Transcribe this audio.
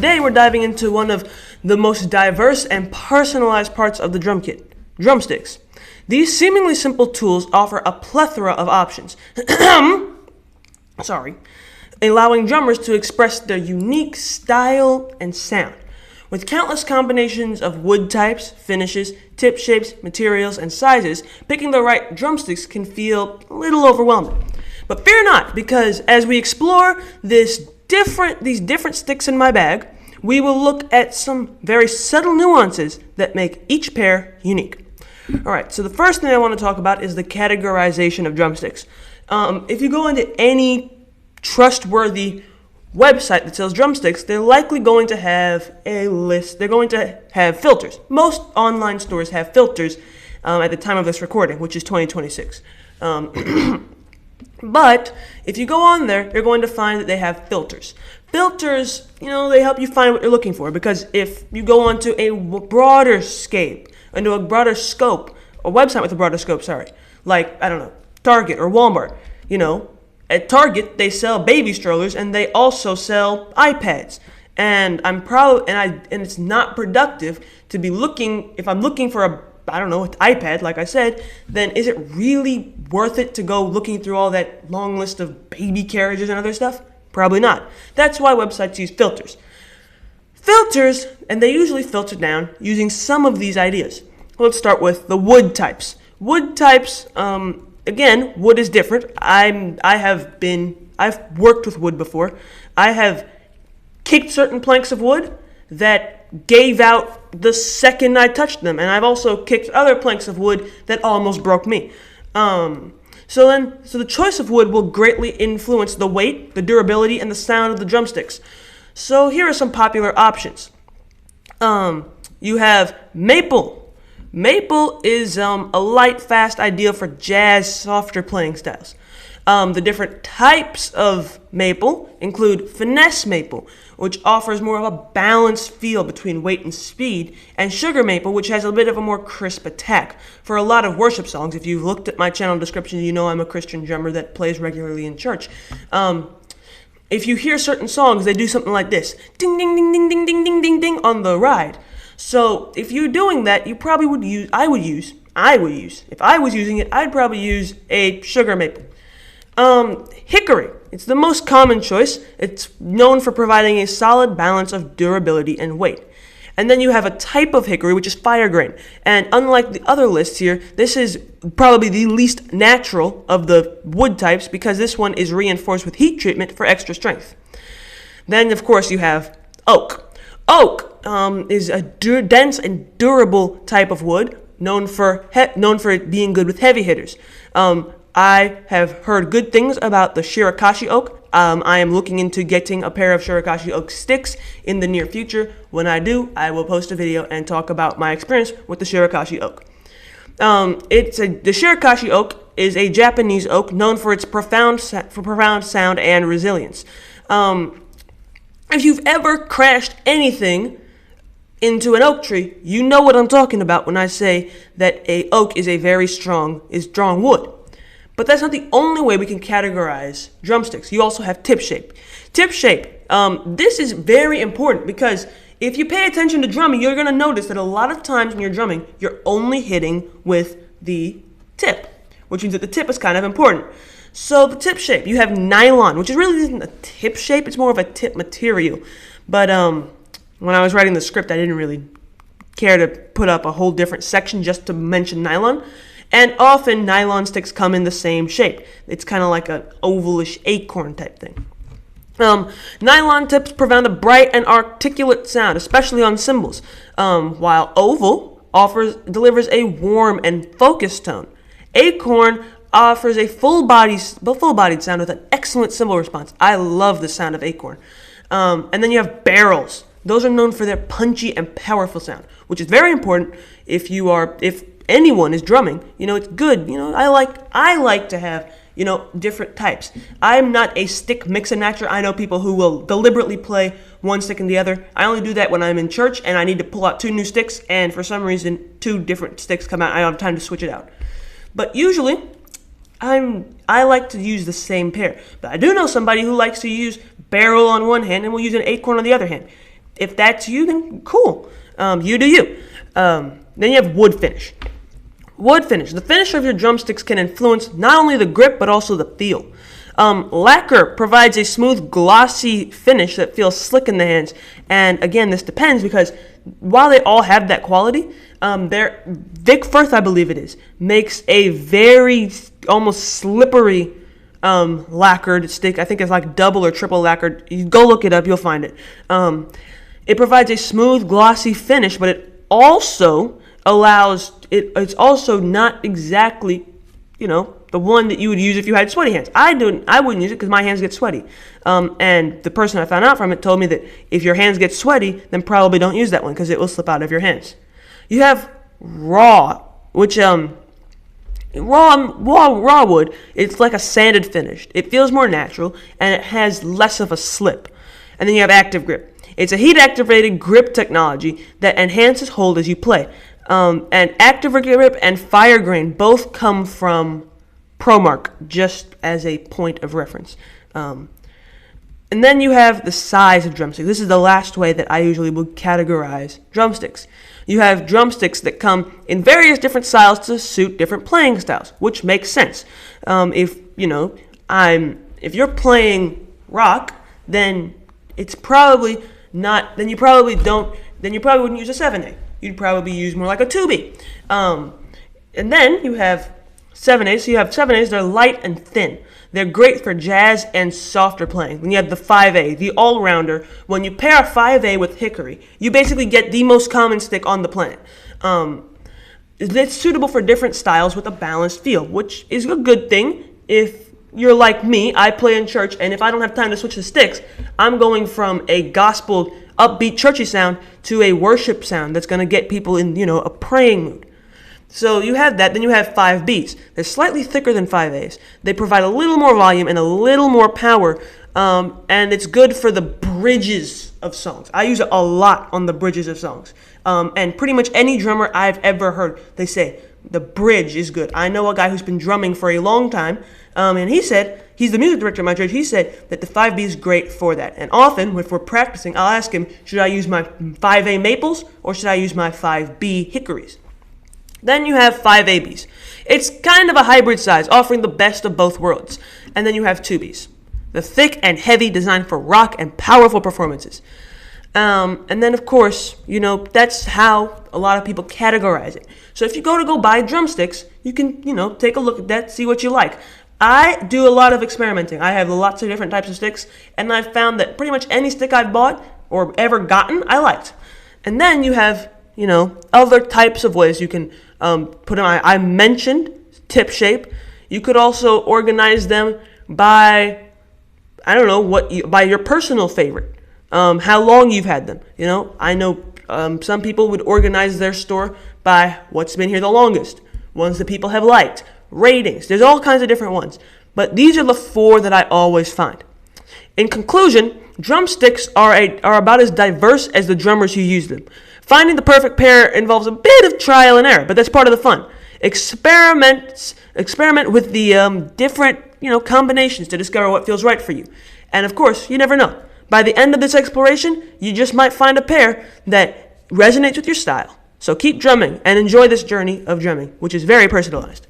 Today we're diving into one of the most diverse and personalized parts of the drum kit, drumsticks. These seemingly simple tools offer a plethora of options, allowing drummers to express their unique style and sound. With countless combinations of wood types, finishes, tip shapes, materials, and sizes, picking the right drumsticks can feel a little overwhelming. But fear not, because as we explore these different sticks in my bag, we will look at some very subtle nuances that make each pair unique. Alright, so the first thing I want to talk about is the categorization of drumsticks. If you go into any trustworthy website that sells drumsticks, they're likely going to have a list. They're going to have filters. Most online stores have filters at the time of this recording, which is 2026. But if you go on there, you're going to find that they have filters. Filters, they help you find what you're looking for, because if you go onto a broader scope, a website with a broader scope, like, I don't know, Target or Walmart, at Target, they sell baby strollers and they also sell iPads. And it's not productive to be looking, if I'm looking for an iPad, like I said, then is it really worth it to go looking through all that long list of baby carriages and other stuff? Probably not. That's why websites use filters. And they usually filter down using some of these ideas. Let's start with the wood types. Wood types, again, wood is different. I've worked with wood before. I have kicked certain planks of wood that gave out the second I touched them, and I've also kicked other planks of wood that almost broke me. So the choice of wood will greatly influence the weight, the durability, and the sound of the drumsticks. So here are some popular options. You have maple. Maple is a light, fast, ideal for jazz, softer playing styles. The different types of maple include finesse maple, which offers more of a balanced feel between weight and speed, and sugar maple, which has a bit of a more crisp attack. For a lot of worship songs, if you've looked at my channel description, you know I'm a Christian drummer that plays regularly in church. If you hear certain songs, they do something like this: ding, ding, ding, ding, ding, ding, ding, ding, ding on the ride. So if you're doing that, you probably would use, if I was using it, I'd probably use a sugar maple. Hickory. It's the most common choice. It's known for providing a solid balance of durability and weight. And then you have a type of hickory, which is Firegrain. And unlike the other lists here, this is probably the least natural of the wood types, because this one is reinforced with heat treatment for extra strength. Then, of course, you have oak. Oak is a dense and durable type of wood, known for it being good with heavy hitters. I have heard good things about the Shirakashi oak. I am looking into getting a pair of Shirakashi oak sticks in the near future. When I do, I will post a video and talk about my experience with the Shirakashi oak. The Shirakashi oak is a Japanese oak known for its profound sound and resilience. If you've ever crashed anything into an oak tree, you know what I'm talking about when I say that a oak is strong wood. But that's not the only way we can categorize drumsticks. You also have tip shape. Tip shape, this is very important, because if you pay attention to drumming, you're going to notice that a lot of times when you're drumming, you're only hitting with the tip, which means that the tip is kind of important. So the tip shape, you have nylon, which really isn't a tip shape, it's more of a tip material. But when I was writing the script, I didn't really care to put up a whole different section just to mention nylon. And often nylon sticks come in the same shape. It's kind of like an ovalish acorn type thing. Nylon tips provide a bright and articulate sound, especially on cymbals, while oval delivers a warm and focused tone. Acorn offers a full-bodied sound with an excellent cymbal response. I love the sound of acorn. And then you have barrels. Those are known for their punchy and powerful sound, which is very important if anyone is drumming. It's good. I like to have, different types. I'm not a stick mix and matcher. I know people who will deliberately play one stick and the other. I only do that when I'm in church and I need to pull out 2 new sticks, and for some reason 2 different sticks come out. I don't have time to switch it out. But usually I like to use the same pair. But I do know somebody who likes to use barrel on one hand and will use an acorn on the other hand. if that's you, then cool. You do you. Then you have wood finish. Wood finish. The finish of your drumsticks can influence not only the grip, but also the feel. Lacquer provides a smooth, glossy finish that feels slick in the hands. And again, this depends because while they all have that quality, Vic Firth, I believe it is, makes a very almost slippery lacquered stick. I think it's like double or triple lacquered. You go look it up, you'll find it. It provides a smooth, glossy finish, but it also allows it's also not exactly, the one that you would use if you had sweaty hands. I wouldn't use it because my hands get sweaty. And the person I found out from it told me that if your hands get sweaty, then probably don't use that one because it will slip out of your hands. You have raw, which raw wood. It's like a sanded finish. It feels more natural and it has less of a slip. And then you have active grip. It's a heat-activated grip technology that enhances hold as you play. And active grip and Firegrain both come from Promark, just as a point of reference. And then you have the size of drumsticks. This is the last way that I usually would categorize drumsticks. You have drumsticks that come in various different styles to suit different playing styles, which makes sense. If you're playing rock, then it's probably not. Then you probably wouldn't use a 7A. You'd probably use more like a 2B. And then you have 7As. So you have 7As. They're light and thin. They're great for jazz and softer playing. Then you have the 5A, the all-rounder. When you pair a 5A with Hickory, you basically get the most common stick on the planet. It's suitable for different styles with a balanced feel, which is a good thing. If you're like me, I play in church, and if I don't have time to switch the sticks, I'm going from a gospel, upbeat, churchy sound to a worship sound that's going to get people in, a praying mood. So you have that. Then you have 5Bs. They're slightly thicker than 5As. They provide a little more volume and a little more power, and it's good for the bridges of songs. I use it a lot on the bridges of songs. And pretty much any drummer I've ever heard, they say, the bridge is good. I know a guy who's been drumming for a long time, and he said, he's the music director of my church, he said that the 5B is great for that. And often, if we're practicing, I'll ask him, should I use my 5A maples or should I use my 5B hickories? Then you have 5ABs. It's kind of a hybrid size, offering the best of both worlds. And then you have 2Bs, the thick and heavy, designed for rock and powerful performances. And then, of course, that's how a lot of people categorize it. So if you go buy drumsticks, you can, take a look at that, see what you like. I do a lot of experimenting. I have lots of different types of sticks, and I've found that pretty much any stick I've bought or ever gotten, I liked. And then you have, other types of ways you can put them on. I mentioned tip shape. You could also organize them by, by your personal favorite. How long you've had them. I know some people would organize their store by what's been here the longest, ones that people have liked, ratings. There's all kinds of different ones. But these are the 4 that I always find. In conclusion, drumsticks are about as diverse as the drummers who use them. Finding the perfect pair involves a bit of trial and error, but that's part of the fun. Experiment with the different, combinations to discover what feels right for you. And of course, you never know. By the end of this exploration, you just might find a pair that resonates with your style. So keep drumming and enjoy this journey of drumming, which is very personalized.